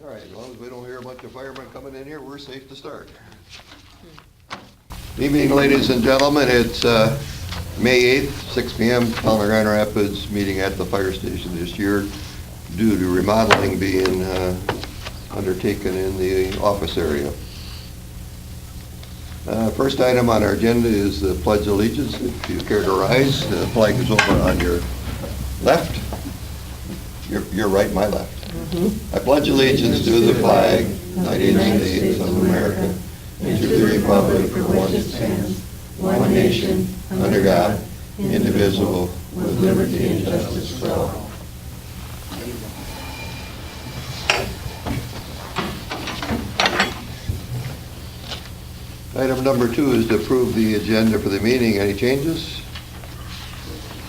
All right, as long as we don't hear a bunch of firemen coming in here, we're safe to start. Good evening, ladies and gentlemen. It's May 8th, 6 p.m., Town of Grand Rapids, meeting at the fire station this year due to remodeling being undertaken in the office area. First item on our agenda is the Pledge of Allegiance. If you care to rise, the flag is over on your left. Your right, my left. I pledge allegiance to the flag of the United States of America and to the republic for which it stands, one nation, under God, indivisible, with liberty and justice for all. Item number 2 is to approve the agenda for the meeting. Any changes?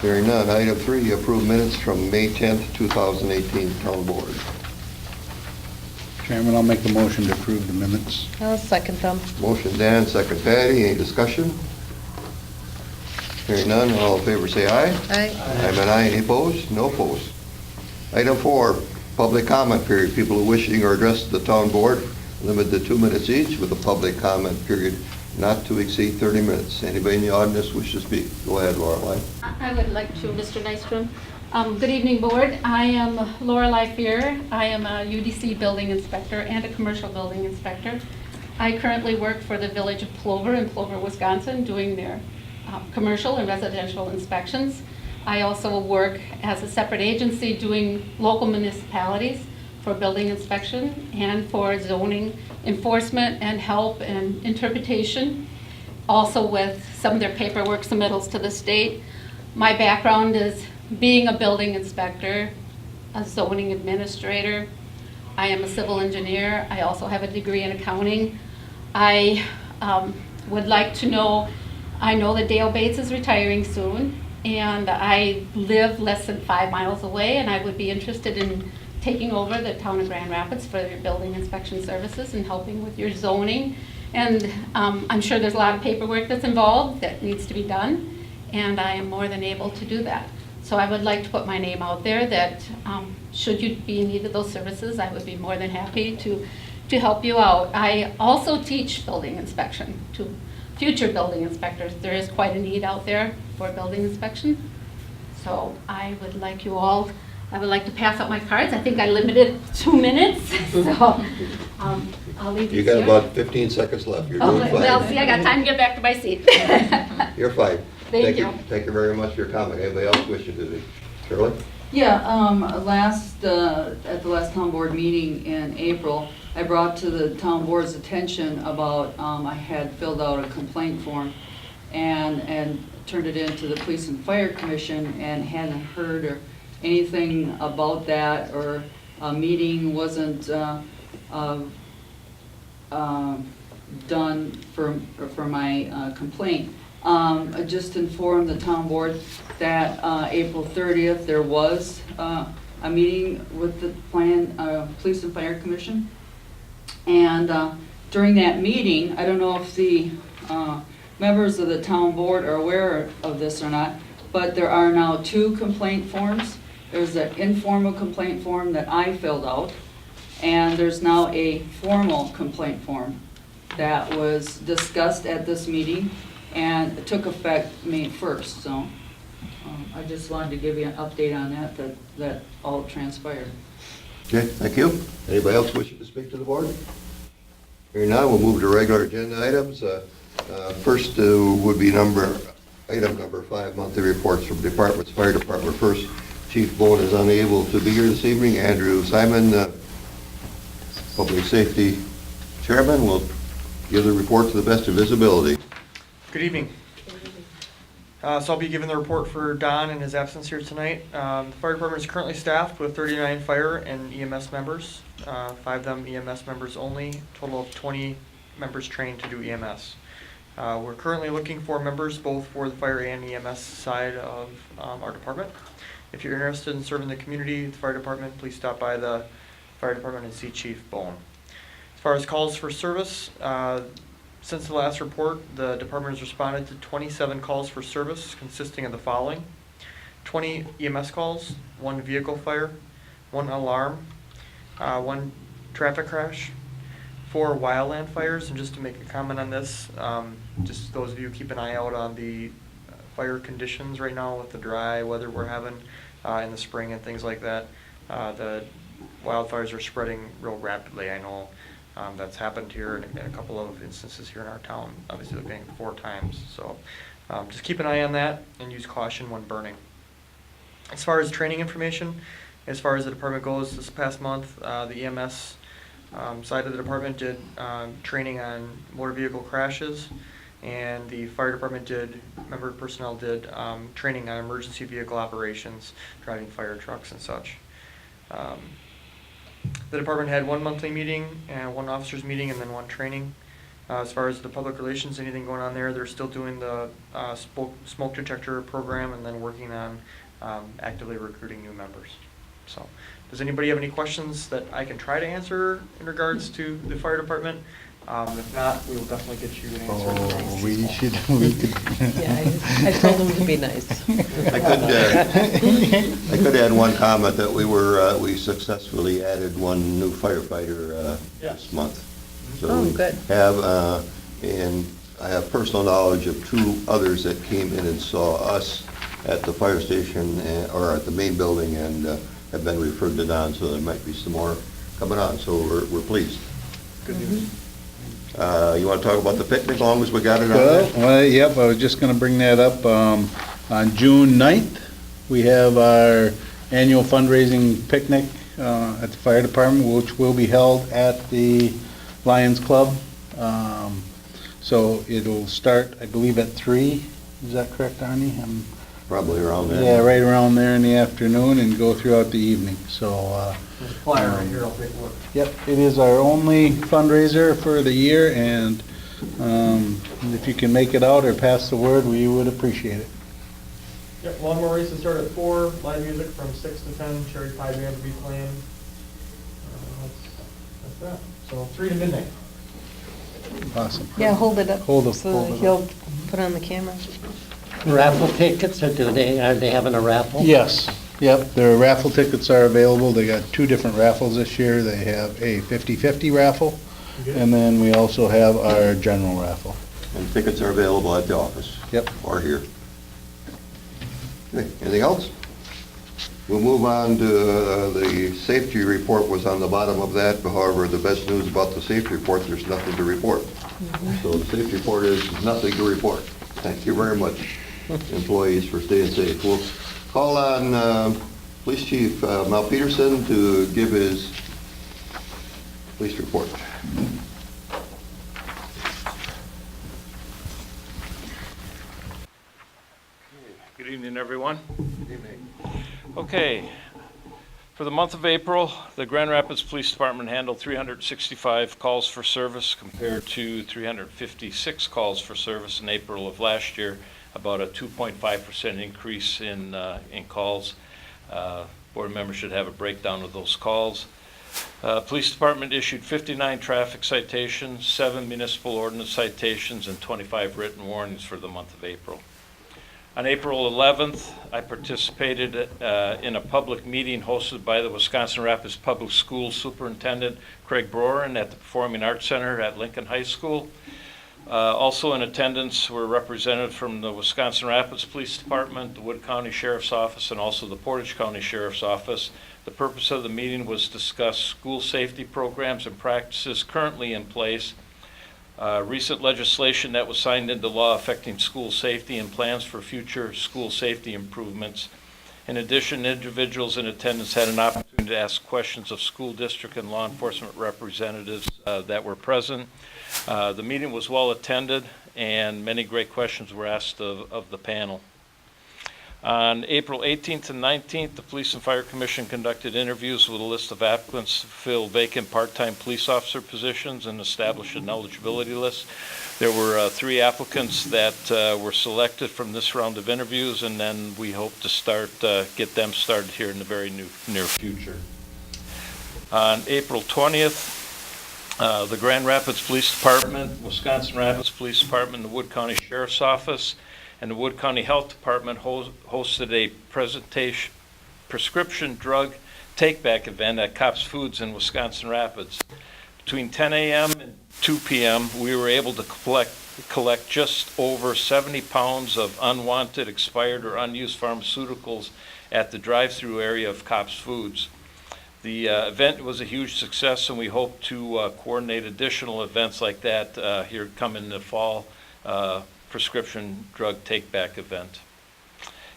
Hearing none. Item 3, approve minutes from May 10th, 2018 Town Board. Chairman, I'll make the motion to approve the minutes. I'll second them. Motion Dan, second Patty. Any discussion? Hearing none. All in favor say aye. Aye. I'm an aye. Any opposed? No opposed. Item 4, public comment period. People who wishing or address the town board, limited to 2 minutes each with a public comment period not to exceed 30 minutes. Anybody in the audience wish to speak? Go ahead, Lorelei. I would like to, Mr. Nystrom. Good evening, board. I am Lorelei Fear. I am a UDC building inspector and a commercial building inspector. I currently work for the Village of Plover in Plover, Wisconsin, doing their commercial and residential inspections. I also work as a separate agency doing local municipalities for building inspection and for zoning enforcement and help and interpretation, also with some of their paperwork submittals to the state. My background is being a building inspector, a zoning administrator. I am a civil engineer. I also have a degree in accounting. I would like to know, I know that Dale Bates is retiring soon, and I live less than 5 miles away, and I would be interested in taking over the town of Grand Rapids for your building inspection services and helping with your zoning. And I'm sure there's a lot of paperwork that's involved that needs to be done, and I am more than able to do that. So I would like to put my name out there that should you be in need of those services, I would be more than happy to help you out. I also teach building inspection to future building inspectors. There is quite a need out there for building inspection. So I would like you all, I would like to pass out my cards. I think I limited 2 minutes, so I'll leave You these got here. about 15 seconds left. You're Oh, doing fine. well, see, I got time to get back to my seat. You're fine. Thank you. Thank you very much for your comment. Anybody else wishing to? Shirley? Yeah, at the last town board meeting in April, I brought to the town board's attention about, I had filled out a complaint form and turned it in to the Police and Fire Commission and hadn't heard or anything about that, or a meeting wasn't done for my complaint. I just informed the town board that April 30th there was a meeting with the Police and Fire Commission, and during that meeting, I don't know if the members of the town board are aware of this or not, but there are now 2 complaint forms. There's an informal complaint form that I filled out, and there's now a formal complaint form that was discussed at this meeting, and it took effect May 1st. So I just wanted to give you an update on that all transpired. Okay, thank you. Anybody else wishing to speak to the board? Hearing none, we'll move to regular agenda items. First would be item number 5, monthly reports from departments. Fire Department first. Chief Bone is unable to be here this evening. Andrew Simon, Public Safety Chairman, will give the report to the best of his ability. Good evening. So I'll be giving the report for Don in his absence here tonight. The fire department is currently staffed with 39 fire and EMS members, 5 of them EMS members only, total of 20 members trained to do EMS. We're currently looking for members both for the fire and EMS side of our department. If you're interested in serving the community, the fire department, please stop by the fire department and see Chief Bone. As far as calls for service, since the last report, the department has responded to 27 calls for service consisting of the following: 20 EMS calls, 1 vehicle fire, 1 alarm, 1 traffic crash for wildland fires. And just to make a comment on this, just those of you keep an eye out on the fire conditions right now with the dry weather we're having in the spring and things like that. The wildfires are spreading real rapidly. I know that's happened here in a couple of instances here in our town. Obviously, looking 4 times. So just keep an eye on that and use caution when burning. As far as training information, as far as the department goes, this past month, the EMS side of the department did training on motor vehicle crashes, and the fire department member personnel did training on emergency vehicle operations, driving fire trucks and such. The department had 1 monthly meeting, and 1 officers meeting, and then 1 training. As far as the public relations, anything going on there, they're still doing the smoke detector program and then working on actively recruiting new members. So, does anybody have any questions that I can try to answer in regards to the fire department? If not, we will definitely get you an answer. Oh, we could. Yeah, I told him to be nice. I could add one comment that we successfully added 1 new firefighter this month. So Oh, we good. have, and I have personal knowledge of 2 others that came in and saw us at the fire station or at the main building and have been referred to Don, so there might be some more coming on, so we're pleased. Good news. You want to talk about the picnic, as long as we got it on there? Well, yep, I was just gonna bring that up. On June 9th, we have our annual fundraising picnic at the fire department, which will be held at the Lions Club. So it'll start, I believe, at 3. Is that correct, Arnie? Probably around there. Yeah, right around there in the afternoon and go throughout the evening, so, There's a flyer right here, I'll take a look. yep, it is our only fundraiser for the year, and if you can make it out or pass the word, we would appreciate it. Yep, lawnmower races start at 4, live music from 6 to 10, cherry pie band to be playing. That's that. So 3 to midnight. Awesome. Yeah, hold it up. Hold it, So hold it he'll put on the camera. Raffle tickets, or are they having a raffle? Yes, yep, their raffle tickets are available. They got 2 different raffles this year. They have a 50/50 raffle, and then we also have our general raffle. And tickets are available at the office. Yep. Or here. Okay, anything else? We'll move on to the safety report was on the bottom of that. However, the best news about the safety report, there's nothing to report. So the safety report is nothing to report. Thank you very much, employees, for staying safe. We'll call on Police Chief Mal Peterson to give his police report. Good evening, everyone. Good evening. Okay, for the month of April, the Grand Rapids Police Department handled 365 calls for service compared to 356 calls for service in April of last year, about a 2.5% increase in calls. Board members should have a breakdown of those calls. Police Department issued 59 traffic citations, 7 municipal ordinance citations, and 25 written warnings for the month of April. On April 11th, I participated in a public meeting hosted by the Wisconsin Rapids Public Schools Superintendent Craig Broren at the Performing Arts Center at Lincoln High School. Also in attendance were representatives from the Wisconsin Rapids Police Department, the Wood County Sheriff's Office, and also the Portage County Sheriff's Office. The purpose of the meeting was to discuss school safety programs and practices currently in place, recent legislation that was signed into law affecting school safety, and plans for future school safety improvements. In addition, individuals in attendance had an opportunity to ask questions of school district and law enforcement representatives that were present. The meeting was well attended, and many great questions were asked of the panel. On April 18th and 19th, the Police and Fire Commission conducted interviews with a list of applicants to fill vacant part-time police officer positions and established an eligibility list. There were 3 applicants that were selected from this round of interviews, and then we hope to get them started here in the very near future. On April 20th, the Grand Rapids Police Department, Wisconsin Rapids Police Department, the Wood County Sheriff's Office, and the Wood County Health Department hosted a prescription drug take-back event at Cops Foods in Wisconsin Rapids. Between 10 a.m. and 2 p.m., we were able to collect just over 70 pounds of unwanted, expired, or unused pharmaceuticals at the drive-through area of Cops Foods. The event was a huge success, and we hope to coordinate additional events like that here coming in the fall prescription drug take-back event.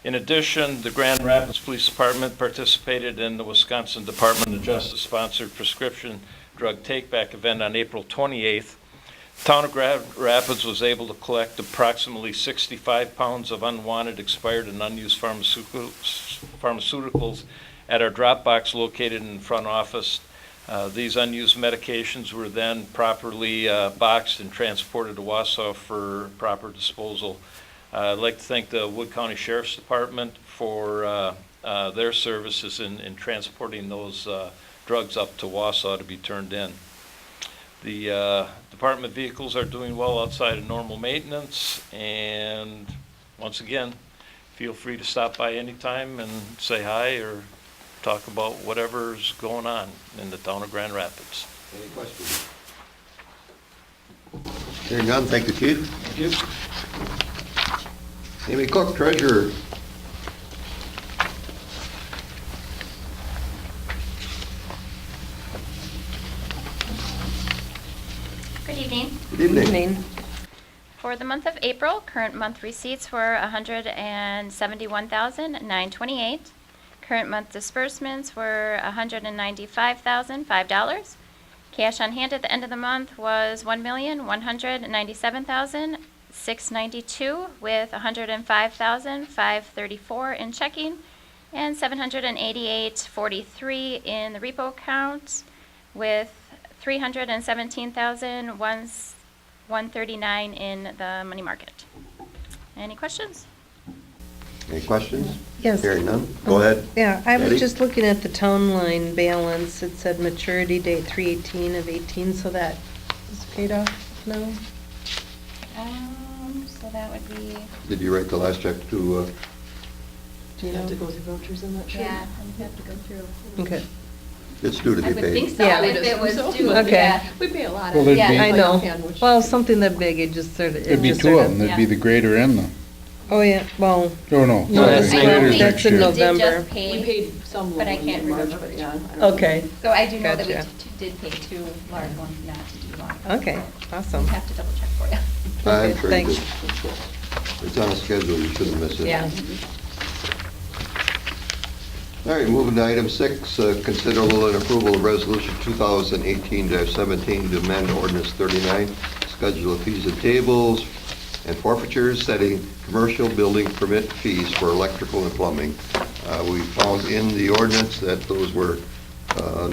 In addition, the Grand Rapids Police Department participated in the Wisconsin Department of Justice-sponsored prescription drug take-back event on April 28th. Town of Grand Rapids was able to collect approximately 65 pounds of unwanted, expired, and unused pharmaceuticals at our drop box located in the front office. These unused medications were then properly boxed and transported to Wausau for proper disposal. I'd like to thank the Wood County Sheriff's Department for their services in transporting those drugs up to Wausau to be turned in. The department vehicles are doing well outside of normal maintenance, and once again, feel free to stop by anytime and say hi or talk about whatever's going on in the town of Grand Rapids. Any questions? Hearing none, thank you, Chief. Thank you. Amy Cook, Treasurer. Good evening. Good evening. Evening. For the month of April, current month receipts were $171,928. Current month disbursements were $195,005. Cash on hand at the end of the month was $1,197,692, with $105,534 in checking and $788.43 in the repo account, with $317,139 in the money market. Any questions? Any questions? Yes. Hearing none, go ahead. Yeah, I was Betty? just looking at the town line balance. It said maturity date 3/18 of 18, so that is paid off now? So that would be, Did you write the last check to, Do you know? go through vouchers on that, yeah, I'd have to go through. Okay. it's due to I be would paid? think so, Yeah. if it was due, Okay. yeah. We pay a lot. Well, there'd Yeah. be, I know. Which- Well, something that big, it just sort of. there'd be two of them, there'd be the grader and the, Oh, yeah, well, oh, no. No, sorry, that's the not- grader's that's next in year. November. We did just We pay, paid some But I local can't in March, remember but which yeah. one. I don't know. okay, so I do know that we Gotcha. did pay two large ones, not to do one. okay, awesome. I'll have to double check for you. I'm Okay, sure you thanks. did. It's on a schedule, you shouldn't miss it. Yeah. All right, moving to item 6, considerable and approval of resolution 2018-17 to amend ordinance 39, schedule of fees and tables and forfeitures, setting commercial building permit fees for electrical and plumbing. We found in the ordinance that those were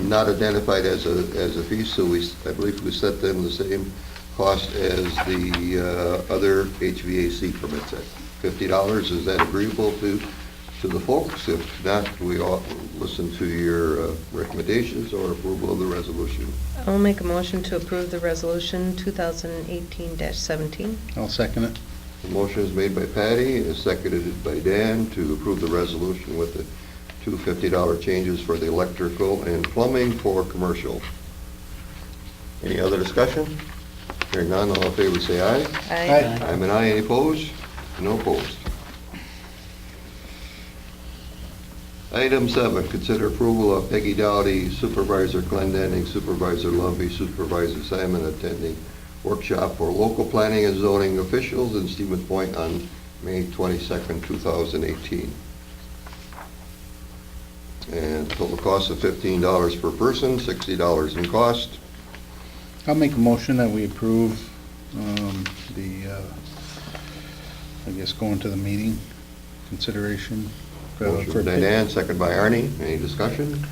not identified as a fee, so I believe we set them the same cost as the other HVAC permits at $50. Is that agreeable to the folks? If not, we ought to listen to your recommendations or approval of the resolution. I'll make a motion to approve the resolution 2018-17. I'll second it. The motion is made by Patty and is seconded by Dan to approve the resolution with the two $50 changes for the electrical and plumbing for commercial. Any other discussion? Hearing none, all in favor say aye. Aye. I'm an aye. Any opposed? No opposed. Item 7, consider approval of Peggy Dowdy, Supervisor Glenn Denning, Supervisor Lumpy, Supervisor Simon attending workshop for local planning and zoning officials in Stevens Point on May 22nd, 2018. And total cost of $15 per person, $60 in cost. I'll make a motion that we approve I guess going to the meeting, consideration. Motion for by Dan, second by Arnie. Any discussion?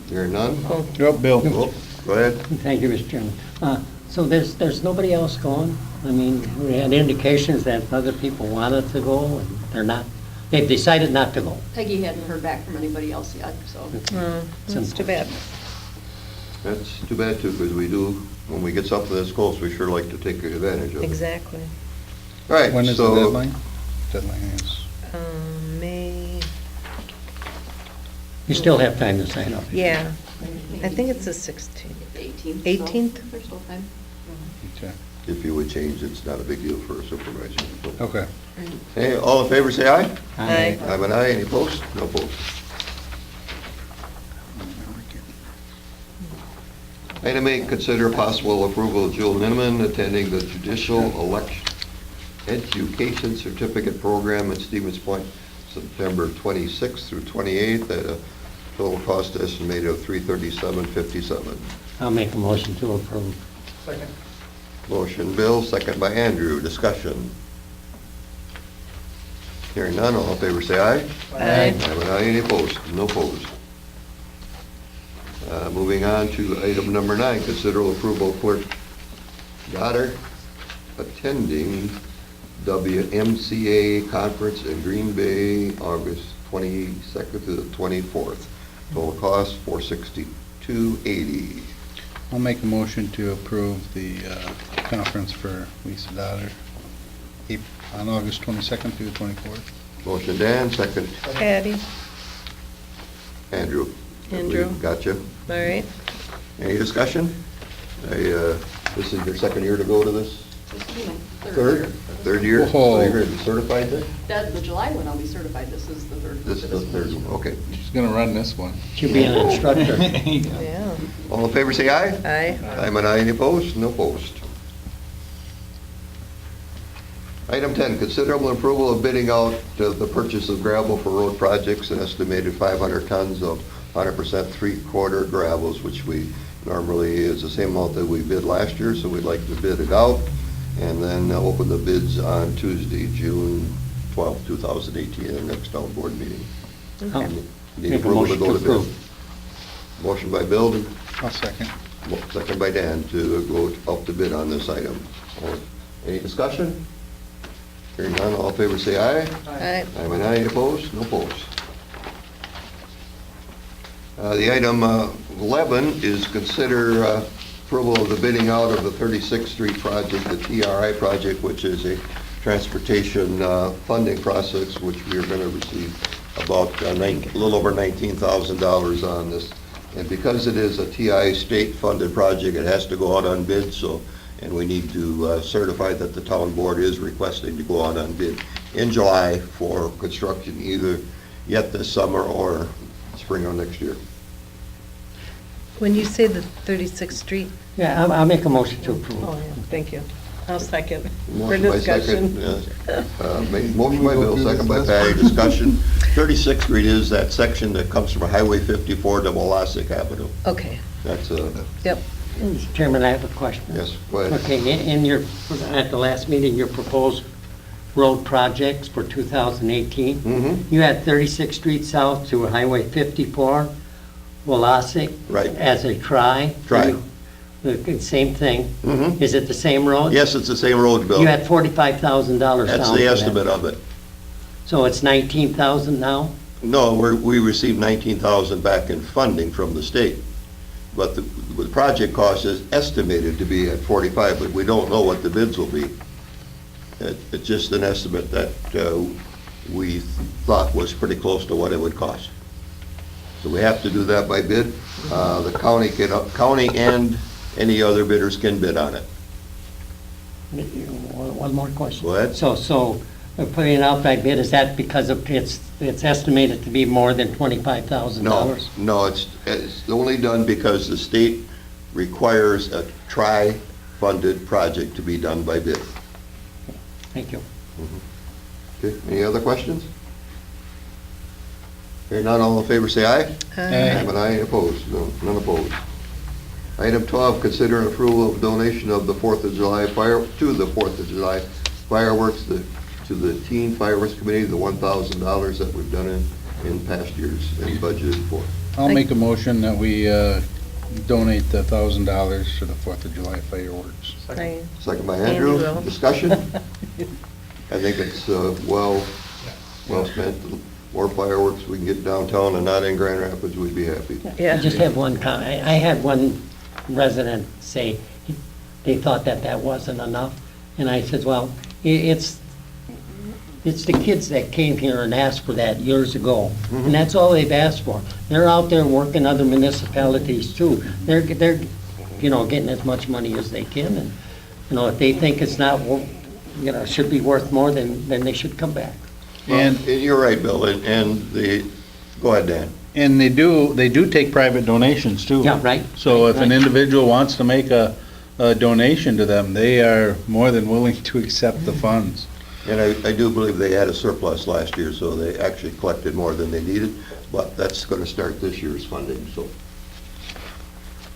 Hearing none? Yep, Bill. Oh, go ahead. Thank you, Mr. Chairman. So there's nobody else going? I mean, we had indications that other people wanted to go, and they've decided not to go. Peggy hadn't heard back from anybody else yet, so. That's too bad. That's too bad too, because we do, when we get something this close, we sure like to take advantage of it. Exactly. All right, When is the so deadline? Deadline is, May, You still have time to sign up. Yeah, I think it's the 16th. It's 18th. 18th? So there's still time. Okay. If you would change, it's not a big deal for a supervisor. Okay. Hey, all in favor, say aye. Aye. I'm an aye. Any opposed? No opposed. Item 8, consider possible approval of Jill Nineman attending the Judicial Election Education Certificate Program at Stevens Point, September 26th through 28th, at a total cost estimated of $337.57. I'll make a motion to approve. Second. Motion Bill, second by Andrew. Discussion. Hearing none, all in favor say aye. Aye. I'm an aye. Any opposed? No opposed. Moving on to item number 9, consider approval of Clerk Goddard attending WMCA Conference in Green Bay, August 22nd to the 24th. Total cost $462.80. I'll make a motion to approve the conference for Lisa Dodder on August 22nd through the 24th. Motion Dan, second Patty, Andrew. Andrew. Gotcha. all right. Any discussion? This is your second year to go to this? This will be my Third? Third year? Whoa. So you're going to be certified then? The July one, I'll be certified. This is the third. This is the third one, okay. She's gonna run this one. She'll be an instructor. Yeah. All in favor, say aye. Aye. I'm an aye. Any opposed? No opposed. Item 10, considerable approval of bidding out the purchase of gravel for road projects, an estimated 500 tons of 100% three-quarter gravels, which we normally is the same amount that we bid last year, so we'd like to bid it out and then open the bids on Tuesday, June 12, 2018, in the next town board meeting. Okay. Need Make a approval to motion go to to bid. approve. Motion by Bill, I'll second. second by Dan to go up to bid on this item. Any discussion? Hearing none, all in favor say aye. Aye. I'm an aye. Opposed? No opposed. The item 11 is consider approval of the bidding out of the 36th Street project, the TRI project, which is a transportation funding process, which we are going to receive about a little over $19,000 on this. And because it is a TI state-funded project, it has to go out on bid, and we need to certify that the town board is requesting to go out on bid in July for construction either yet this summer or spring of next year. When you say the 36th Street, Yeah, I'll make a motion to approve. oh, yeah, thank you. I'll second for Motion by second, discussion. motion by Bill, second by Patty, discussion. 36th Street is that section that comes from Highway 54 to Molasses Avenue. Okay, That's, yep. Mr. Chairman, I have a question. yes, go ahead. Okay, in your, at the last meeting, your proposed road projects for 2018, Mhm. you had 36th Street South to Highway 54, Wallace. Right. As a try. Try. The same thing. Mhm. Is it the same road? Yes, it's the same road, Bill. You had $45,000 down That's for the that. estimate of it. So it's 19,000 now? No, we received 19,000 back in funding from the state. But the project cost is estimated to be at 45, but we don't know what the bids will be. It's just an estimate that we thought was pretty close to what it would cost. So we have to do that by bid. The county and any other bidders can bid on it. One more question. Go ahead. So putting it out by bid, is that because of it's estimated to be more than $25,000? No, it's only done because the state requires a tri-funded project to be done by bid. Thank you. Okay, any other questions? Hearing none, all in favor say aye. Aye. I'm an aye. Opposed? No, none opposed. Item 12, consider approval of donation of the 4th of July fireworks to the Teen Fireworks Committee, the $1,000 that we've done in past years and budgeted for. I'll make a motion that we donate the $1,000 to the 4th of July fireworks. Aye. Second by Andrew. Andrew. Discussion? I think it's well spent. The more fireworks we can get downtown and not in Grand Rapids, we'd be happy. I Yeah. just have one comment. I had one resident say they thought that wasn't enough. And I said, well, it's It's the kids that came here and asked for that years ago, and that's all they've asked for. They're out there working other municipalities too. They're, getting as much money as they can, and, if they think it's not, should be worth more, then they should come back. And- And you're right, Bill, go ahead, Dan. And they do take private donations too. Yeah, right. So if an Right. individual wants to make a donation to them, they are more than willing to accept the funds. And I do believe they had a surplus last year, so they actually collected more than they needed, but that's going to start this year's funding, so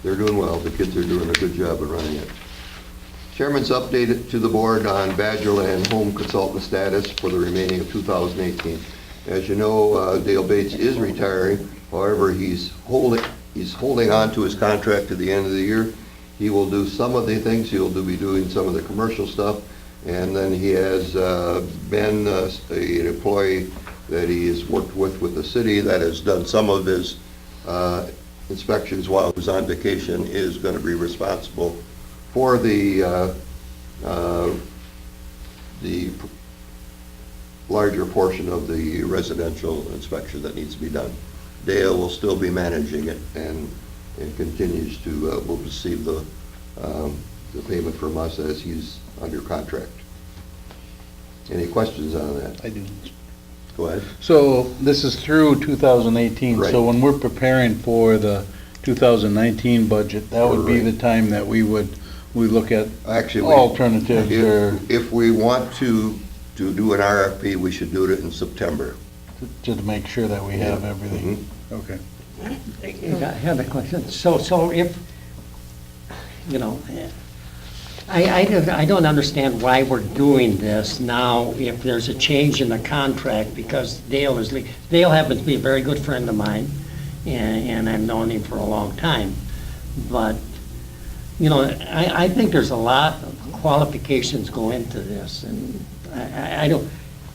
they're doing well. The kids are doing a good job of running it. Chairman's update to the board on Badgerland home consultant status for the remaining of 2018. As you know, Dale Bates is retiring. However, he's holding on to his contract to the end of the year. He will do some of the things. He'll be doing some of the commercial stuff. And then he has been an employee that he has worked with the city that has done some of his inspections while he was on vacation, is going to be responsible for the larger portion of the residential inspection that needs to be done. Dale will still be managing it and continues to will receive the payment from us as he's under contract. Any questions on that? I do. Go ahead. So this is through 2018. Right. So when we're preparing for the 2019 budget, that would be Right. the time that we look at Actually, alternatives or if we want to do an RFP, we should do it in September. to make sure that we have Yeah. everything. Okay. I have a question. So if, I don't understand why we're doing this now if there's a change in the contract, because Dale happens to be a very good friend of mine, and I've known him for a long time. But, I think there's a lot of qualifications go into this, and I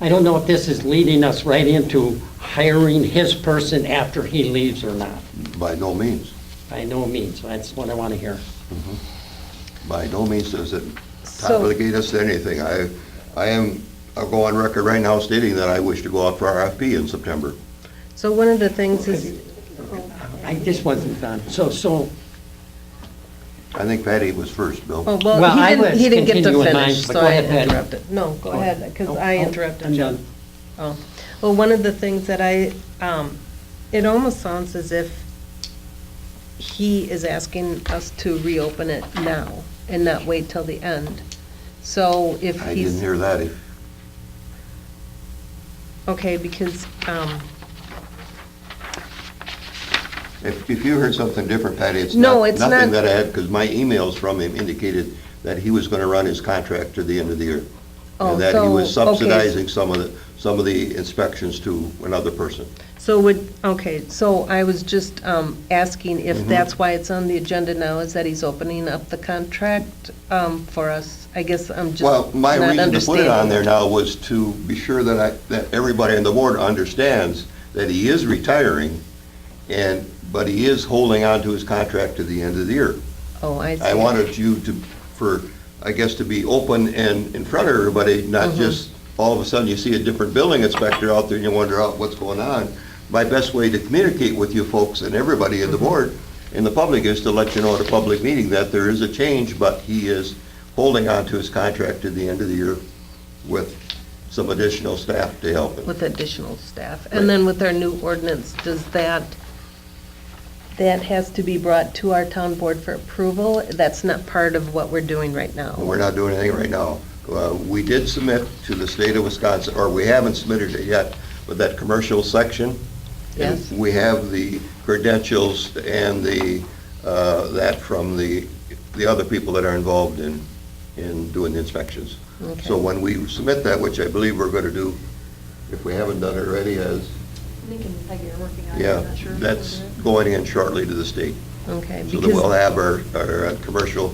don't know if this is leading us right into hiring his person after he leaves or not. By no means. By no means. That's what I want to hear. By no means does it So- obligate us to anything. I'll go on record right now stating that I wish to go out for RFP in September. So one of the things is, I just wasn't done. So, I think Patty was first, Bill. oh, Well, well, I he didn't get to continue with mine, finish, but so go I ahead, Patty. interrupted. No, go ahead, because I interrupted I'm you. done. Oh, well, one of the things that it almost sounds as if he is asking us to reopen it now and not wait till the end. So if I he's. didn't hear that. Okay, because, If you heard something different, Patty, it's No, it's nothing not- that I had, because my emails from him indicated that he was going to run his contract to the end of the year. Oh, And that he was so, okay. subsidizing some of the inspections to another person. so I was just asking if Mhm. that's why it's on the agenda now, is that he's opening up the contract for us? I guess I'm just Well, my not reason to put it on understanding. there now was to be sure that everybody on the board understands that he is retiring, but he is holding on to his contract to the end of the year. Oh, I see. I wanted you to be open and in front of everybody, not Mhm. just all of a sudden you see a different building inspector out there and you wonder what's going on. My best way to communicate with you folks and everybody in the board and the public is to let you know at a public meeting that there is a change, but he is holding on to his contract to the end of the year with some additional staff to help him. With additional staff. Right. And then with our new ordinance, does that has to be brought to our town board for approval? That's not part of what we're doing right now? We're not doing anything right now. We did submit to the state of Wisconsin, or we haven't submitted it yet, but that commercial section. And Yes. we have the credentials and that from the other people that are involved in doing the inspections. Okay. So when we submit that, which I believe we're going to do, if we haven't done it already, Nick and Peggy are working on it, yeah, I'm not sure. if that's they'll do it. going in shortly to the state. Okay, So that we'll because, have our commercial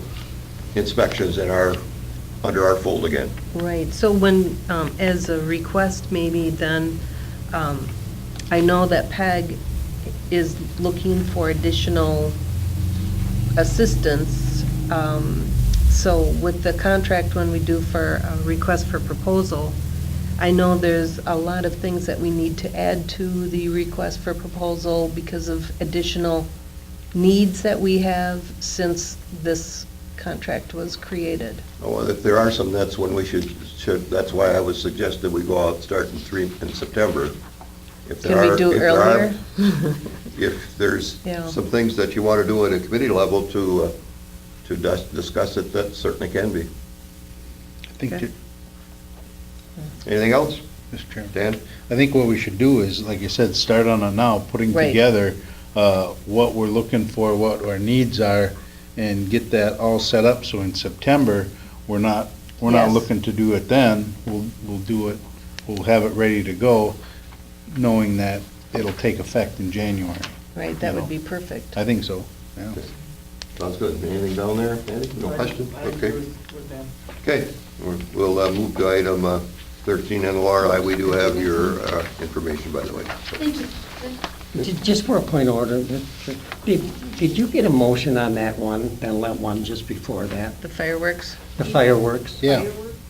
inspections under our fold again. right, so when, as a request maybe, then, I know that PEG is looking for additional assistance. So with the contract, when we do for a request for proposal, I know there's a lot of things that we need to add to the request for proposal because of additional needs that we have since this contract was created. Well, if there are some, that's when we should, that's why I would suggest that we go out starting in September. If there Can we are- do if there are- earlier? If there's Yeah. some things that you want to do at a committee level to discuss it, that certainly can be. I think, Okay. Anything else, Mr. Chairman, Dan? I think what we should do is, like you said, start on it now, putting Right. together what we're looking for, what our needs are, and get that all set up, so in September, we're not Yes. looking to do it then, we'll do it, we'll have it ready to go, knowing that it'll take effect in January. Right, that You would know. be perfect. I think so, yeah. Sounds good. Anything down there, Andy? No question? Okay. Okay, we'll move to item 13, and Laura, we do have your information, by the way. Thank you. Just for a point of order, did you get a motion on that one, that one just before that, The fireworks? the fireworks? Yeah,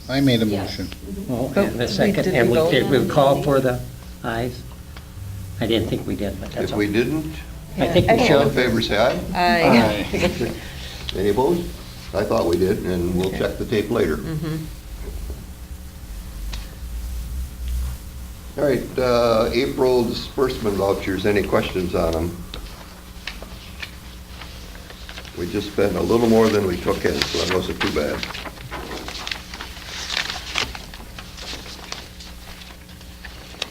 I made a Yes. motion. Oh, But and the we second, didn't and we vote did, on we it. called for the ayes? I didn't think we did, but that's If all. we didn't, I think we all in should. favor, say aye. Aye. Any opposed? I thought we did, and we'll Okay. check the tape later. Mhm. All right, April disbursement vouchers, any questions on them? We just spent a little more than we took in, so that wasn't too bad.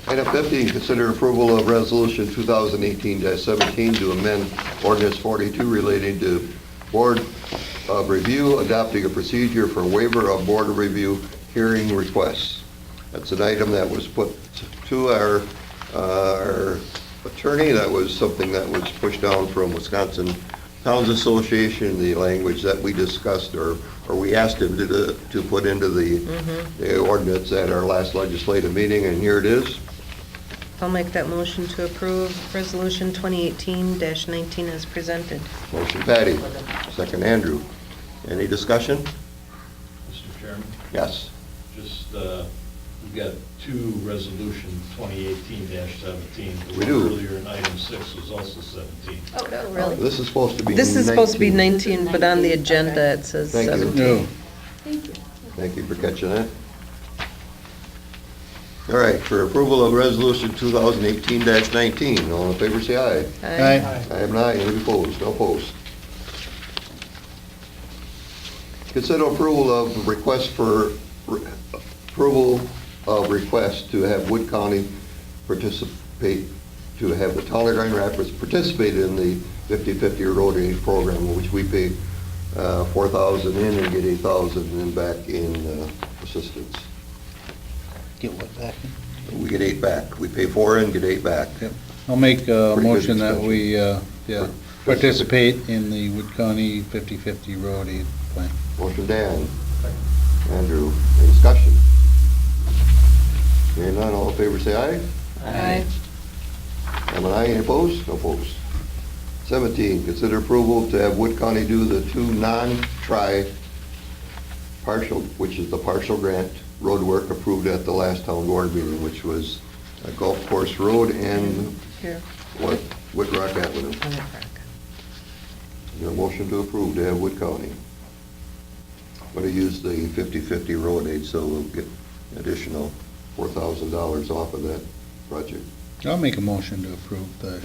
Item 15, consider approval of resolution 2018-17 to amend ordinance 42 relating to Board of Review, adopting a procedure for waiver of Board of Review hearing requests. That's an item that was put to our attorney. That was something that was pushed down from Wisconsin Towns Association, the language that we discussed, or we asked him to put into the ordinance at our last legislative meeting, and here it is. I'll make that motion to approve Resolution 2018-19 as presented. Motion Patty, second Andrew. Any discussion? Mr. Chairman, Yes. just, we've got two resolutions, 2018-17. We do. Earlier in item 6 was also 17. Oh, no, really? This is supposed to be 19. This is supposed to be 19, but on the agenda it says Thank you. 17. No, Thank you. Thank you for catching that. All right, for approval of resolution 2018-19, all in favor, say aye. Aye. I am an aye, any opposed? No opposed. Consider approval of request to have Wood County participate, to have the town of Grand Rapids participate in the 50/50 road age program, which we pay $4,000 in and get $8,000 in back in assistance. get what back? We get 8 back. We pay 4 in, get 8 back. Yep. I'll make a Pretty good motion that discussion. we, yeah, participate in the Wood County 50/50 road aid plan. Motion Dan. Andrew, any discussion? Hearing none, all in favor say aye. Aye. I'm an aye, any opposed? No opposed. 17, consider approval to have Wood County do the 2 non-tri partial, which is the partial grant road work approved at the last town board meeting, which was Golf Course Road and Here. Woodrock Avenue. Your motion to approve to have Wood County. Going to use the 50/50 road aid, so we'll get additional $4,000 off of that project. I'll make a motion to approve the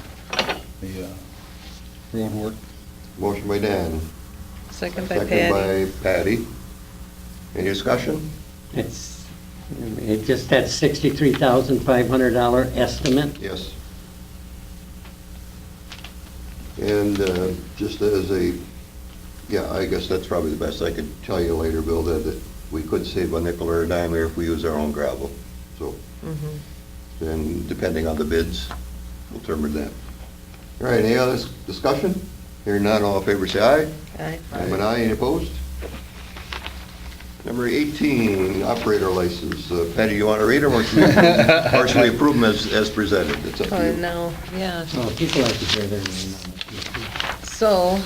road work. Motion by Dan, Second by second Patty. by Patty. Any discussion? It just, that $63,500 estimate. Yes. And just as a, yeah, I guess that's probably the best I could tell you later, Bill, that we could save a nickel or a dime here if we use our own gravel. So, then depending on the bids, we'll determine that. All right, any other discussion? Hearing none, all in favor say aye. Aye. I'm an aye, any opposed? Number 18, operator license. Patty, you want to read them, or should we approve them as presented? It's up to Oh, you. no, yeah. Oh, people like to hear their name on it. So,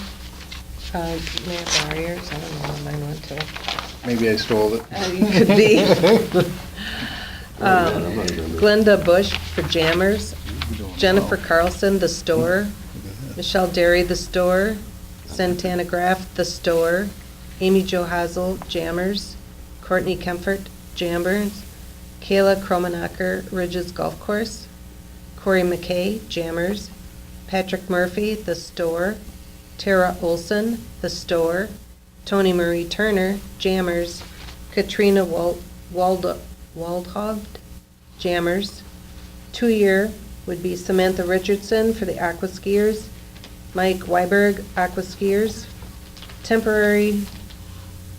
may I borrow yours? I don't know, mine went to. Maybe I stole it. It could be. I'm not even- Glenda Bush for Jammers, Jennifer Carlson, The Store, Michelle Derry, The Store, Santana Graff, The Store, Amy Jo Hazel, Jammers, Courtney Kempfert, Jammers, Kayla Kromenacher, Ridges Golf Course, Corey McKay, Jammers, Patrick Murphy, The Store, Tara Olson, The Store, Tony Marie Turner, Jammers, Katrina Waldhoft, Jammers. 2-year would be Samantha Richardson for the Aqua Skiers, Mike Weiberg, Aqua Skiers. Temporary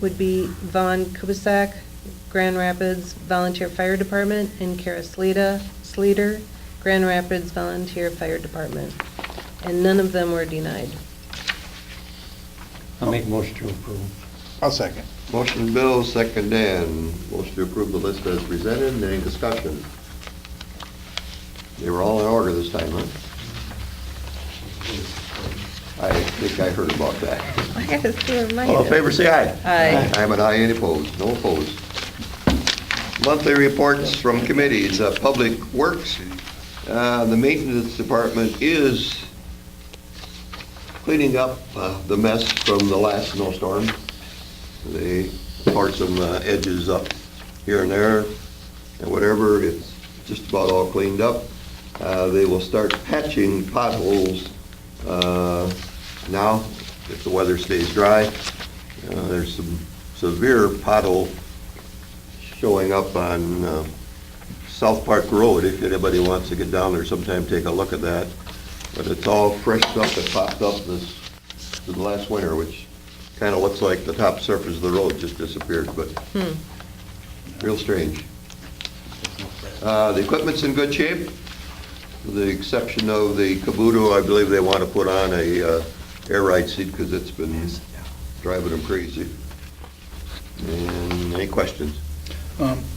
would be Vaughn Kubisak, Grand Rapids Volunteer Fire Department, and Kara Sleater, Grand Rapids Volunteer Fire Department. And none of them were denied. I'll make a motion to approve. I'll second. Motion Bill, second Dan. Motion to approve the list as presented. Any discussion? They were all in order this time, huh? I think I heard about that. I had to see her mind. All in favor, say aye. Aye. I'm an aye, any opposed? No opposed. Monthly reports from committees. Public Works, the Maintenance Department is cleaning up the mess from the last snowstorm. They part some edges up here and there and whatever. It's just about all cleaned up. They will start patching potholes now if the weather stays dry. There's some severe pothole showing up on South Park Road. If anybody wants to get down there sometime, take a look at that. But it's all fresh stuff that popped up this the last winter, which kind of looks like the top surface of the road just disappeared, but real strange. The equipment's in good shape, with the exception of the Kabuto. I believe they want to put on a air ride seat because it's been driving them crazy. And any questions?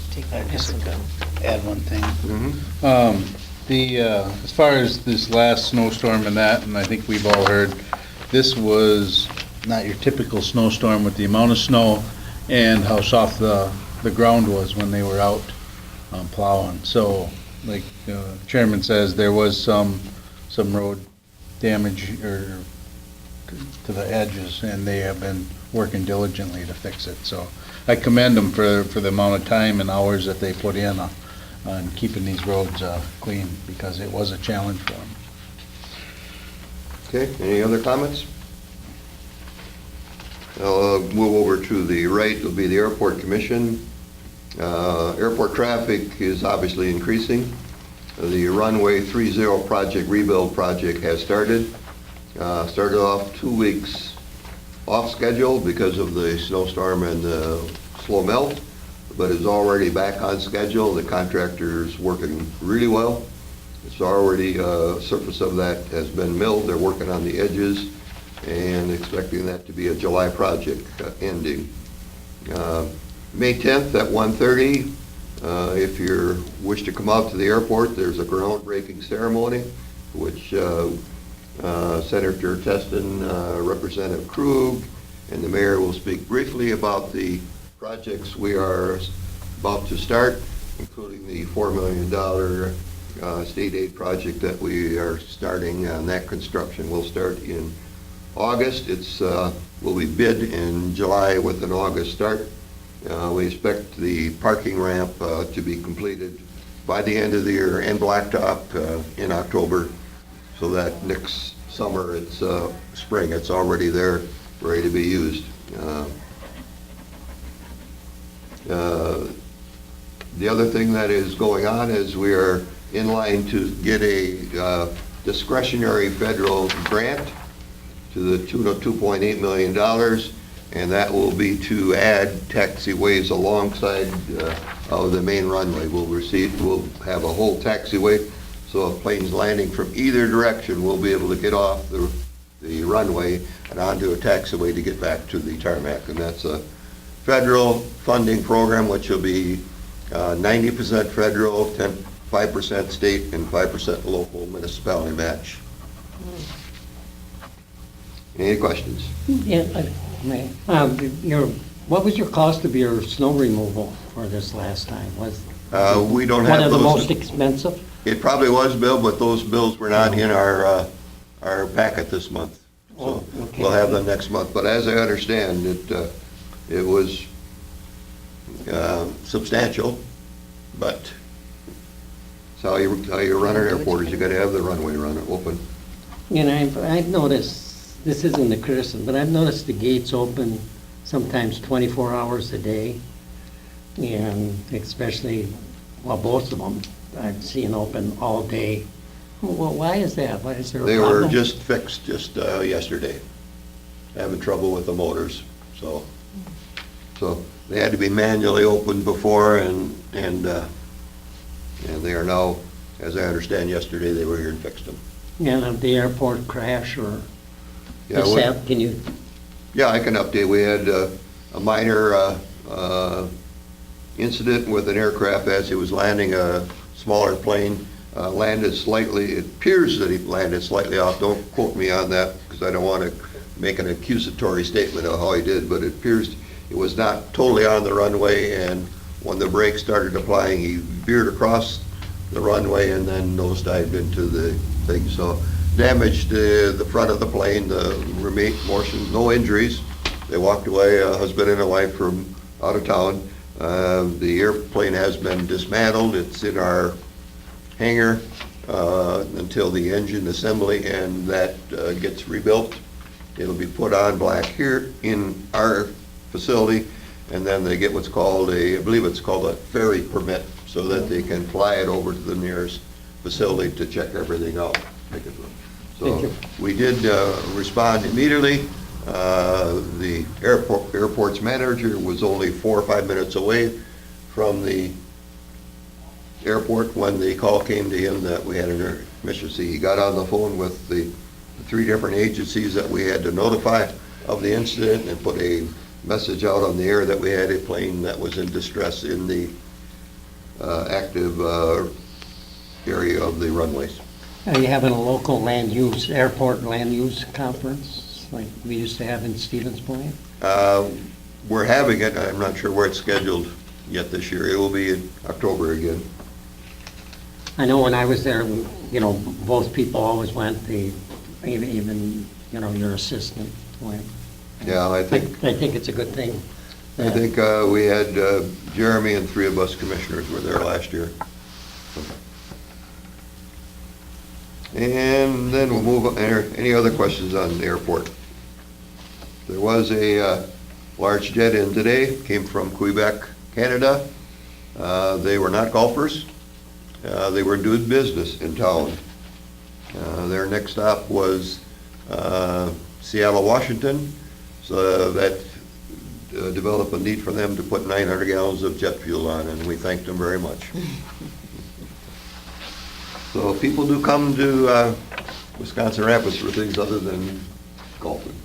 Take I that, just pass them down. add one thing. Mm-hmm. As far as this last snowstorm and that, and I think we've all heard, this was not your typical snowstorm with the amount of snow and how soft the ground was when they were out plowing. So, like the chairman says, there was some road damage or to the edges, and they have been working diligently to fix it. So I commend them for the amount of time and hours that they put in on keeping these roads clean, because it was a challenge for them. Okay, any other comments? I'll move over to the right. It'll be the Airport Commission. Airport traffic is obviously increasing. The runway 30 project, rebuild project has started. Started off 2 weeks off schedule because of the snowstorm and the slow melt, but is already back on schedule. The contractor's working really well. It's already, surface of that has been milled. They're working on the edges and expecting that to be a July project ending. May 10th at 1:30, if you wish to come out to the airport, there's a groundbreaking ceremony, which Senator Teston, Representative Krug, and the mayor will speak briefly about the projects we are about to start, including the $4 million state aid project that we are starting. And that construction will start in August. It's will be bid in July with an August start. We expect the parking ramp to be completed by the end of the year and blacktop in October, so that next summer, it's spring, it's already there, ready to be used. The other thing that is going on is we are in line to get a discretionary federal grant to the tune of $2.8 million, and that will be to add taxiways alongside of the main runway. We'll have a whole taxiway, so if planes landing from either direction will be able to get off the runway and onto a taxiway to get back to the tarmac. And that's a federal funding program, which will be 90% federal, 5% state, and 5% local municipality match. Any questions? Yeah, what was your cost of your snow removal for this last time? We don't One have of the most those. expensive? It probably was, Bill, but those bills were not in our packet this month. So Oh, okay. we'll have them next month. But as I understand, it was substantial, but it's how you run an airport, is you gotta have the runway open. You know, I've noticed, this isn't a criticism, but I've noticed the gates open sometimes 24 hours a day. And especially, well, both of them, I've seen open all day. Well, why is that? Why is there a They problem? were just fixed yesterday, having trouble with the motors, so they had to be manually opened before, and they are now, as I understand, yesterday they were here and fixed them. And of the airport crash or Yeah, what- except, can you, Yeah, I can update. We had a minor incident with an aircraft as it was landing a smaller plane, landed slightly, it appears that he landed slightly off. Don't quote me on that, because I don't want to make an accusatory statement of how he did, but it appears it was not totally on the runway, and when the brakes started applying, he veered across the runway and then nosedived into the thing. So damaged the front of the plane, the remaining portion, no injuries. They walked away, a husband and a wife from out of town. The airplane has been dismantled. It's in our hangar until the engine assembly and that gets rebuilt. It'll be put on black here in our facility, and then they get what's called I believe it's called a ferry permit, so that they can fly it over to the nearest facility to check everything out. Thank So you. we did respond immediately. The airport's manager was only 4 or 5 minutes away from the airport when the call came to him that we had an emergency. He got on the phone with the 3 different agencies that we had to notify of the incident and put a message out on the air that we had a plane that was in distress in the active area of the runways. are you having a local land use, airport land use conference like we used to have in Stevens Point? We're having it, I'm not sure where it's scheduled yet this year. It will be in October again. I know when I was there, you know, both people always went, even, you know, your assistant went. Yeah, I think I think it's a good thing. I think we had Jeremy and 3 of us commissioners were there last year. And then we'll move on. Any other questions on the airport? There was a large jet in today, came from Quebec, Canada. They were not golfers. They were doing business in town. Their next stop was Seattle, Washington. So that developed a need for them to put 900 gallons of jet fuel on, and we thanked them very much. So people do come to Wisconsin Rapids for things other than golfing.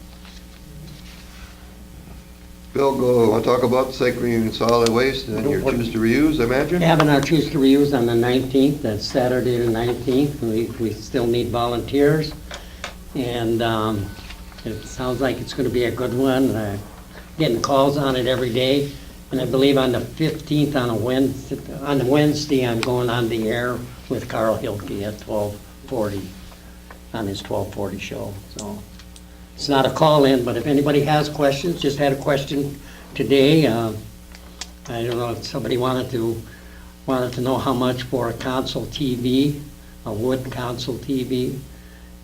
Bill, want to talk about recycling solid waste and your choose to reuse, I imagine? Having our choose to reuse on the 19th, that's Saturday the 19th. We still need volunteers. And it sounds like it's going to be a good one. Getting calls on it every day. And I believe on the 15th, on Wednesday, I'm going on the air with Carl Hilke at 12:40, on his 12:40 show. So it's not a call-in, but if anybody has questions, just had a question today. I don't know if somebody wanted to know how much for a console TV, a wood console TV,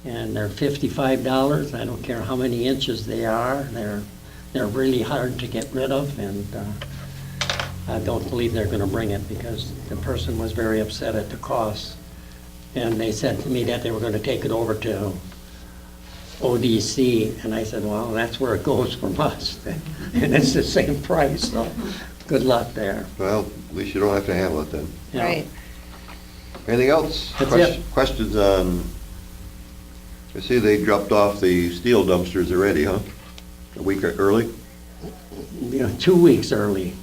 and they're $55. I don't care how many inches they are. They're really hard to get rid of, and I don't believe they're gonna bring it because the person was very upset at the cost. And they said to me that they were gonna take it over to ODC, and I said, well, that's where it goes from us. And it's the same price, so good luck there. Well, at least you don't have to handle it then. Yeah. Right. Anything else? That's it. Questions on, I see they dropped off the steel dumpsters already, huh? A week early? You know, 2 weeks early.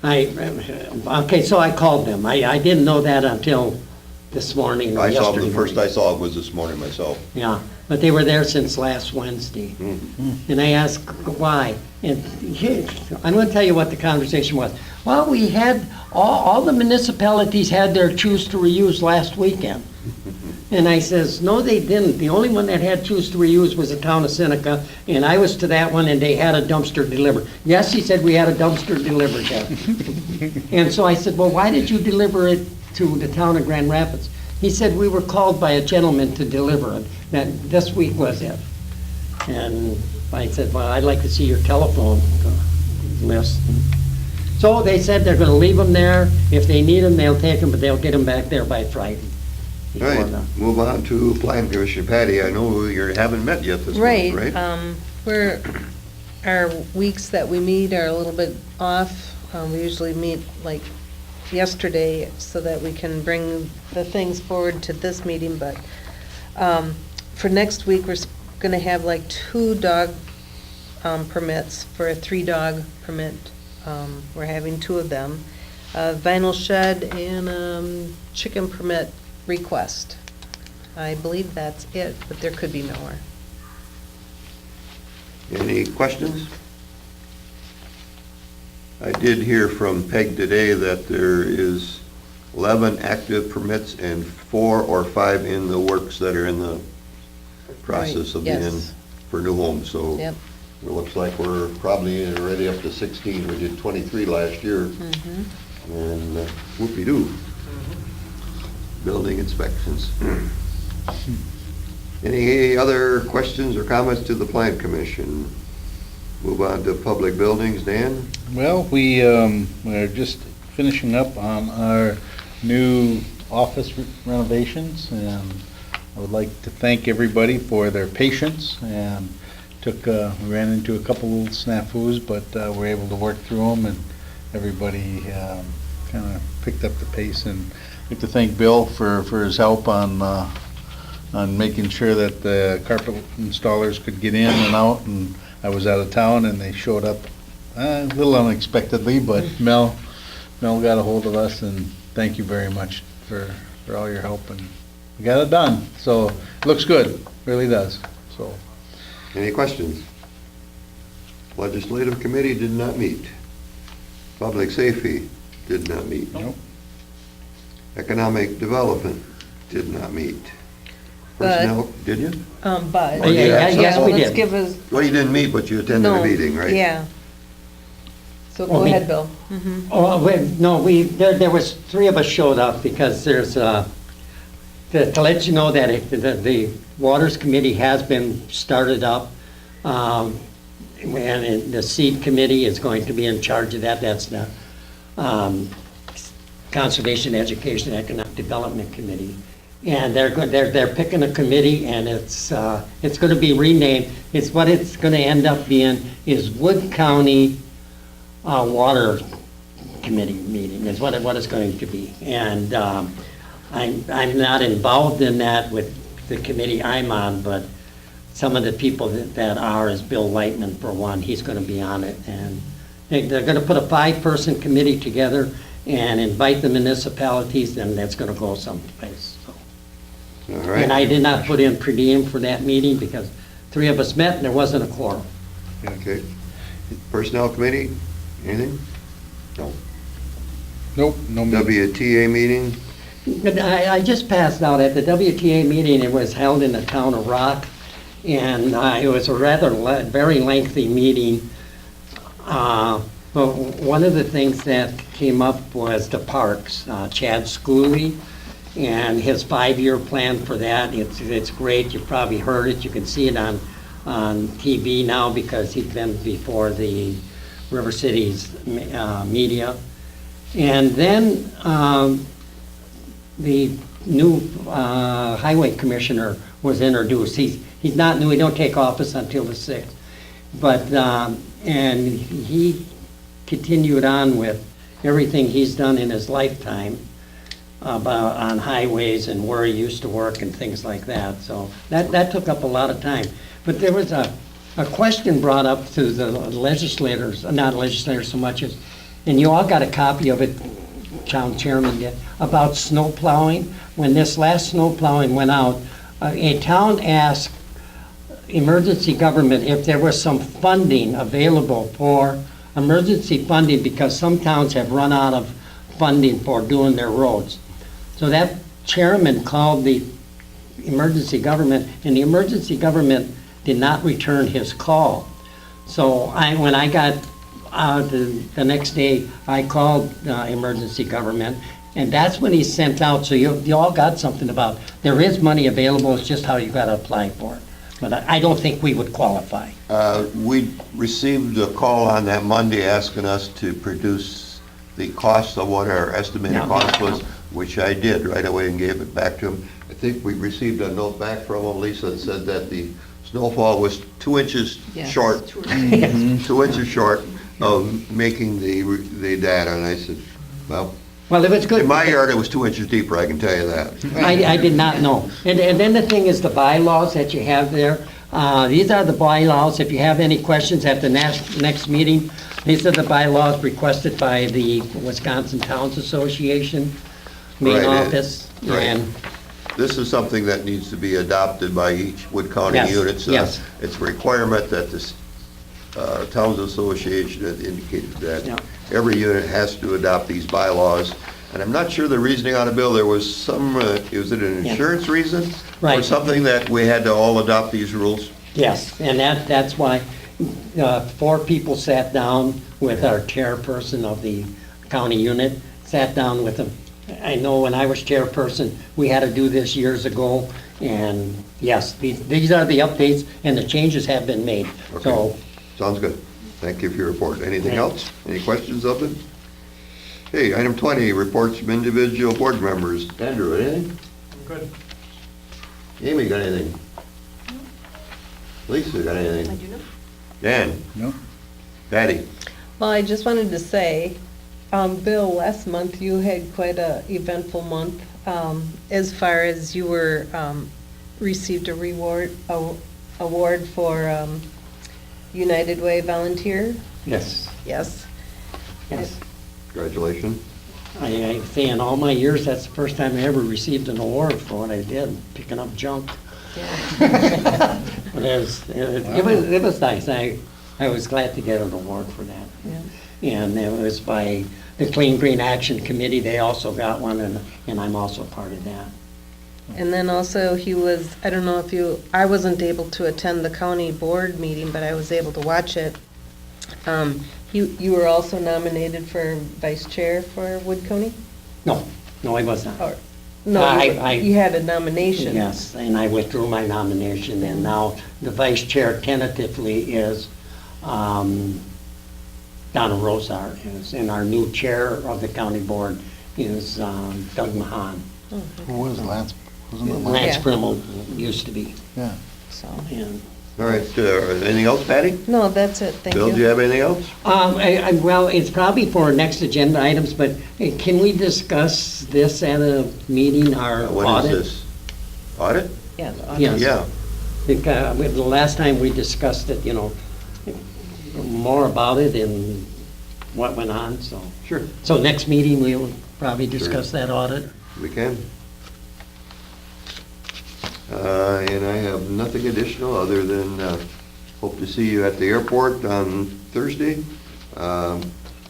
Okay, so I called them. I didn't know that until this morning or I saw, yesterday the first morning. I saw it was this morning myself. Yeah, but they were there since last Wednesday. And I asked why. And I'm going to tell you what the conversation was. Well, we had, all the municipalities had their choose to reuse last weekend. And I says, no, they didn't. The only one that had choose to reuse was the town of Seneca, and I was to that one, and they had a dumpster delivered. Yes, he said we had a dumpster delivered there. And so I said, well, why did you deliver it to the town of Grand Rapids? He said, we were called by a gentleman to deliver it. That this week was it. And I said, well, I'd like to see your telephone list. So they said they're gonna leave them there. If they need them, they'll take them, but they'll get them back there by Friday. All right, move on to Plan Commission. Patty, I know you haven't met yet this month, right? Our weeks that we meet are a little bit off. We usually meet like yesterday so that we can bring the things forward to this meeting, but for next week, we're gonna have like 2 dog permits for a 3-dog permit. We're having 2 of them. Vinyl shed and chicken permit request. I believe that's it, but there could be more. Any questions? I did hear from Peg today that there is 11 active permits and 4 or 5 in the works that are in the process of being Yes. for new homes, so Yep. it looks like we're probably already up to 16. We did 23 last year, and whoopee-doo. Building inspections. Any other questions or comments to the Plan Commission? Move on to public buildings. Dan? Well, we're just finishing up on our new office renovations, and I would like to thank everybody for their patience, and we ran into a couple little snafus, but we're able to work through them, and everybody kind of picked up the pace. And I'd like to thank Bill for his help on making sure that the carpet installers could get in and out, and I was out of town, and they showed up a little unexpectedly, but Mel got a hold of us, and thank you very much for all your help, and we got it done. So it looks good, really does. So Any questions? Legislative Committee did not meet. Public Safety did not meet. Nope. Economic Development did not meet. But- Personnel, did you? But. Oh, yeah, yes, we Let's did. give us. Well, you didn't meet, but you attended No, the meeting, right? Yeah. So Well, go me- ahead, Bill. Oh, there was 3 of us showed up because there's, to let you know that the Waters Committee has been started up, and the Seed Committee is going to be in charge of that. That's the Conservation, Education, Economic Development Committee. And they're picking a committee, and it's going to be renamed. What it's going to end up being is Wood County Water Committee meeting is what it's going to be. And I'm not involved in that with the committee I'm on, but some of the people that are is Bill Lightman, for one. He's going to be on it. And they're going to put a 5-person committee together and invite the municipalities, and that's going to go someplace. So. All right. And I did not put in per diem for that meeting because 3 of us met and there wasn't a quorum. Okay. Personnel Committee, anything? No. nope, no meeting. WTA meeting? I just passed out at the WTA meeting. It was held in the town of Rock, and it was a very lengthy meeting. But one of the things that came up was the parks. Chad Schooley and his 5-year plan for that. It's great. You've probably heard it. You can see it on TV now because he's been before the River City's media. And then the new highway commissioner was introduced. He's not new. He don't take office until the 6th. But and he continued on with everything he's done in his lifetime on highways and where he used to work and things like that. So that took up a lot of time. But there was a question brought up to the legislators, not legislators so much as, and you all got a copy of it, Town Chairman did, about snow plowing. When this last snow plowing went out, a town asked emergency government, if there was some funding available for emergency funding, because some towns have run out of funding for doing their roads. So that chairman called the emergency government, and the emergency government did not return his call. So when I got the next day, I called emergency government, and that's when he sent out, so you all got something about, there is money available, it's just how you gotta apply for it. But I don't think we would qualify. We received a call on that Monday asking us to produce the cost of what our estimated Yeah. cost was, which I did right away and gave it back to him. I think we received a note back from him, Lisa, that said that the snowfall was 2 inches Yes. short, 2 inches short of making the data, and I said, well, Well, if it's good. in my yard, it was 2 inches deeper, I can tell you that. I did not know. And then the thing is the bylaws that you have there. These are the bylaws. If you have any questions at the next meeting, these are the bylaws requested by the Wisconsin Towns Association main Right, office. right. And This is something that needs to be adopted by each Wood County Yes, unit. So yes. it's a requirement that the Towns Association has indicated Yeah. that every unit has to adopt these bylaws. And I'm not sure the reasoning on the bill, there was some, was it an Yeah. insurance reason? Or Right. something that we had to all adopt these rules? yes, and that's why 4 people sat down with our chairperson of the county unit, sat down with them. I know when I was chairperson, we had to do this years ago, and yes, these are the updates, and the changes have been made. Okay. So, Sounds good. Thank you for your report. Anything Yeah. else? Any questions of it? Okay, item 20, reports from individual board members. Andrew, anything? Good. Amy, got anything? Lisa, got anything? I do not. Dan? No? Patty? Well, I just wanted to say, Bill, last month you had quite a eventful month, as far as you were, received a award for, United Way volunteer. yes, Yes. yes. Congratulations. I say in all my years, that's the first time I ever received an award for what I did, picking up junk. Yeah. But it was nice. I was glad to get an award for that. Yeah. And it was by the Clean Green Action Committee, they also got one, and I'm also part of that. And then also he was, I don't know if I wasn't able to attend the county board meeting, but I was able to watch it. You were also nominated for vice chair for Wood County? No, I was not. Or, no, you had a nomination. Yes, and I withdrew my nomination, and now the vice chair tentatively is Donna Rosar, and our new chair of the county board is Doug Mahan. Who was Lance? Wasn't it Lance? Lance Yeah. Grimmel used to be. Yeah. So, And All right, anything else, Patty? no, that's it, thank you. Bill, do you have anything else? Well, it's probably for next agenda items, but can we discuss this at a meeting, our What audit? is this? Audit? Yeah, the Yes. Yeah. The last time we discussed it, more about it and what went on, so. Sure. So next meeting, we will probably discuss that audit. We can. And I have nothing additional other than hope to see you at the airport on Thursday.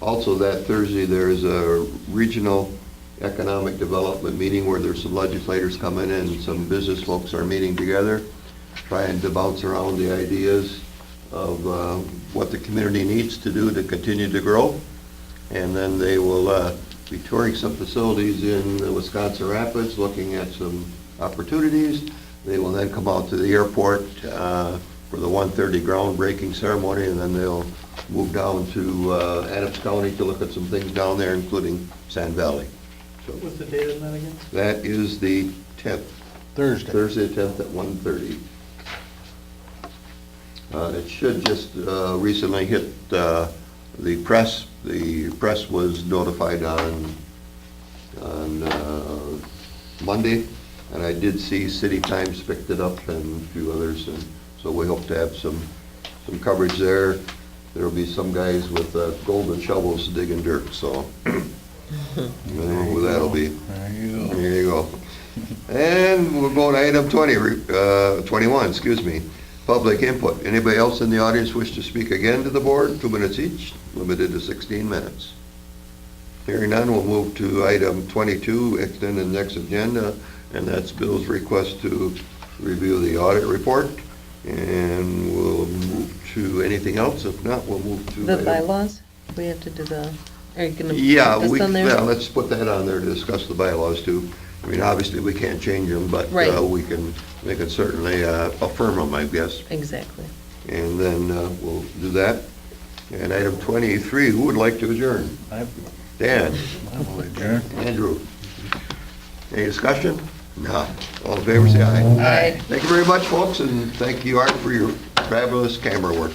Also that Thursday, there's a regional economic development meeting where there's some legislators coming in and some business folks are meeting together, trying to bounce around the ideas of what the community needs to do to continue to grow. And then they will be touring some facilities in Wisconsin Rapids, looking at some opportunities. They will then come out to the airport for the 1:30 groundbreaking ceremony, and then they'll move down to Adams County to look at some things down there, including Sand Valley. So What's the date of that again? that is the 10th, Thursday. Thursday the 10th at 1:30. It should just recently hit the press. The press was notified on Monday, and I did see City Times picked it up and a few others, and so we hope to have some coverage there. There'll be some guys with golden shovels digging dirt, so I don't know who that'll be. There you go. There you go. And we'll go to item 21, excuse me. Public input. Anybody else in the audience wish to speak again to the board? 2 minutes each, limited to 16 minutes. Hearing none, we'll move to item 22, extend the next agenda, and that's Bill's request to review the audit report. And we'll move to anything else. If not, we'll move to The item- bylaws, we have to do the, are you gonna Yeah, put this on there? yeah, let's put that on there to discuss the bylaws too. I mean, obviously, we can't change them, but Right. we can certainly affirm them, I guess. Exactly. And then we'll do that. And item 23, who would like to adjourn? Dan? Andrew? Any discussion? No. All in favor, say aye. Aye. Thank you very much, folks, and thank you, Art, for your fabulous camera work.